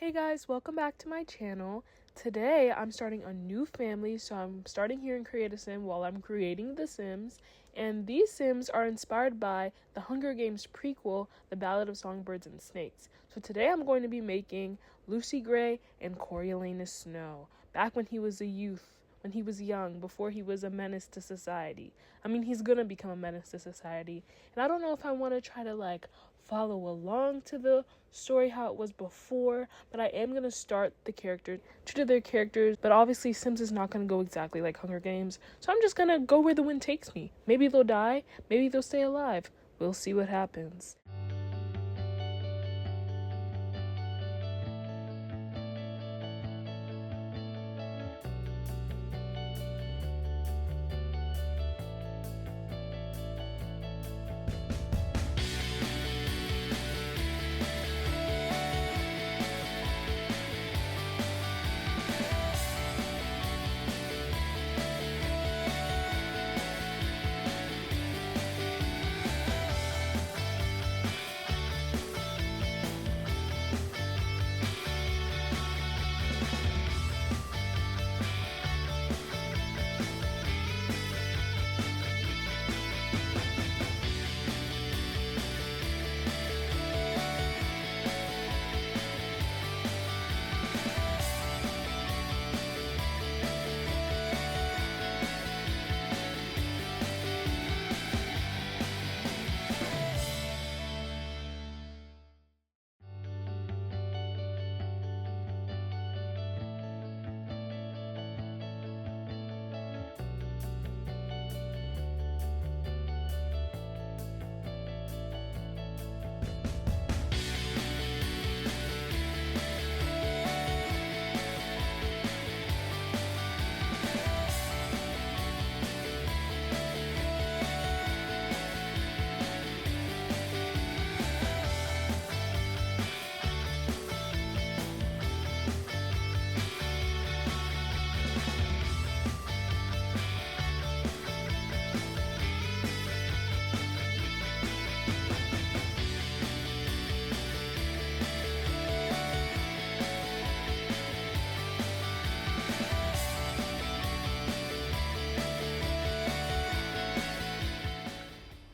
Hey guys, welcome back to my channel. Today I'm starting a new family, so I'm starting here in Create a Sim while I'm creating the Sims. And these Sims are inspired by the Hunger Games prequel, The Ballad of Songbirds and Snakes. So today I'm going to be making Lucy Gray and Coriolanus Snow, back when he was a youth, when he was young, before he was a menace to society. I mean, he's gonna become a menace to society. And I don't know if I want to try to follow along to the story how it was before, but I am going to start the characters true to their characters. But obviously Sims is not going to go exactly like Hunger Games, so I'm just going to go where the wind takes me. Maybe they'll die, maybe they'll stay alive. We'll see what happens.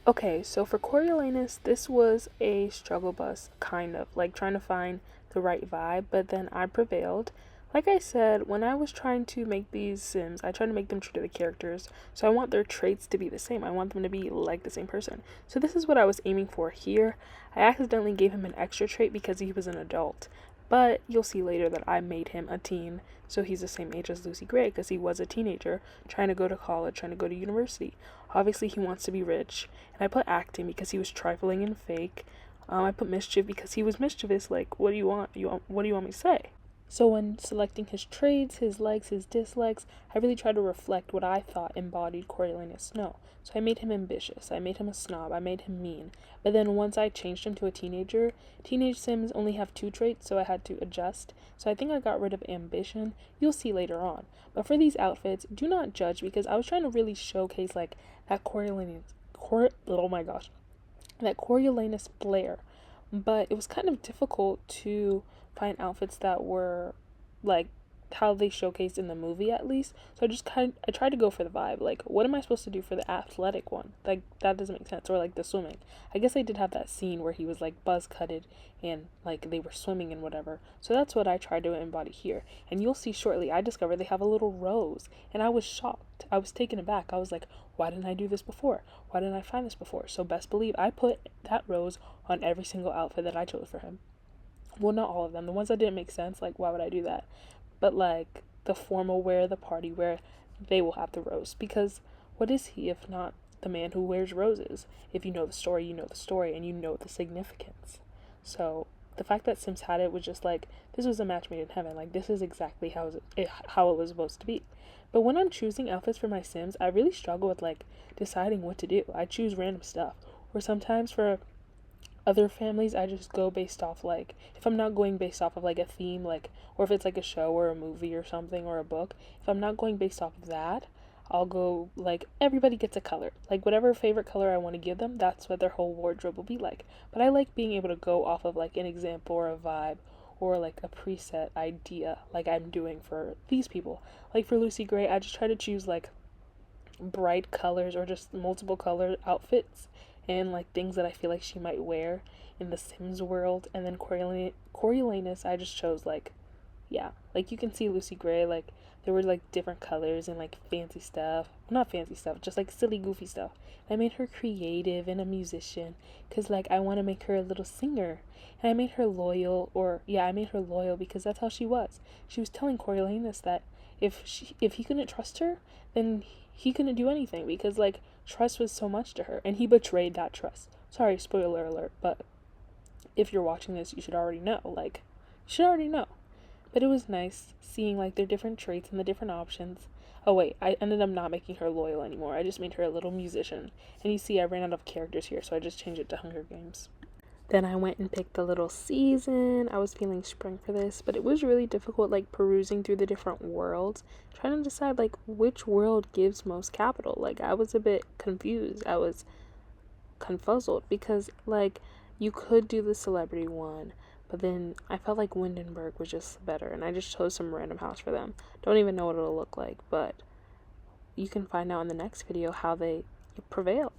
Okay, so for Coriolanus, this was a struggle bus, kind of, like trying to find the right vibe, but then I prevailed. Like I said, when I was trying to make these Sims, I tried to make them true to the characters, so I want their traits to be the same. I want them to be like the same person. So this is what I was aiming for here. I accidentally gave him an extra trait because he was an adult, but you'll see later that I made him a teen, so he's the same age as Lucy Gray because he was a teenager trying to go to college, trying to go to university. Obviously, he wants to be rich, and I put acting because he was trifling and fake. I put mischief because he was mischievous. Like, what do you want? What do you want me to say? So when selecting his traits, his likes, his dislikes, I really tried to reflect what I thought embodied Coriolanus Snow. So I made him ambitious, I made him a snob, I made him mean. But then once I changed him to a teenager, teenage Sims only have 2 traits, so I had to adjust. So I think I got rid of ambition. You'll see later on. But for these outfits, do not judge because I was trying to really showcase that Coriolanus flair. But it was kind of difficult to find outfits that were like how they showcased in the movie, at least. So I tried to go for the vibe. Like, what am I supposed to do for the athletic one? Like, that doesn't make sense. Or like the swimming. I guess I did have that scene where he was like buzz cutted and like they were swimming and whatever. So that's what I tried to embody here. And you'll see shortly I discovered they have a little rose, and I was shocked. I was taken aback. I was like, why didn't I do this before? Why didn't I find this before? So best believe I put that rose on every single outfit that I chose for him. Well, not all of them. The ones that didn't make sense, like, why would I do that? But like the formal wear, the party wear, they will have the rose, because what is he if not the man who wears roses? If you know the story, you know the story, and you know the significance. So the fact that Sims had it was just like, this was a match made in heaven. Like, this is exactly how it was supposed to be. But when I'm choosing outfits for my Sims, I really struggle with deciding what to do. I choose random stuff, or sometimes for other families I just go based off if I'm not going based off of a theme, or if it's a show or a movie or something or a book, if I'm not going based off of that, I'll go everybody gets a color, whatever favorite color I want to give them, that's what their whole wardrobe will be like. But I like being able to go off of an example or a vibe or like a preset idea like I'm doing for these people. Like for Lucy Gray, I just try to choose like bright colors or just multiple color outfits and like things that I feel like she might wear in the Sims world. And then Coriolanus, I just chose like, yeah, like you can see Lucy Gray, like there were like different colors and like fancy stuff. Not fancy stuff, just like silly, goofy stuff. I made her creative and a musician because like I want to make her a little singer. And I made her loyal, or yeah, I made her loyal because that's how she was. She was telling Coriolanus that if he couldn't trust her, then he couldn't do anything because like trust was so much to her, and he betrayed that trust. Sorry, spoiler alert, but if you're watching this, you should already know. Like, you should already know. But it was nice seeing like their different traits and the different options. Oh wait, I ended up not making her loyal anymore. I just made her a little musician. And you see I ran out of characters here, so I just changed it to Hunger Games. Then I went and picked a little season. I was feeling spring for this, but it was really difficult like perusing through the different worlds, trying to decide like which world gives most capital. Like I was a bit confused. I was confuzzled because like you could do the celebrity one, but then I felt like Windenburg was just better, and I just chose some random house for them. Don't even know what it'll look like, but you can find out in the next video how they prevailed.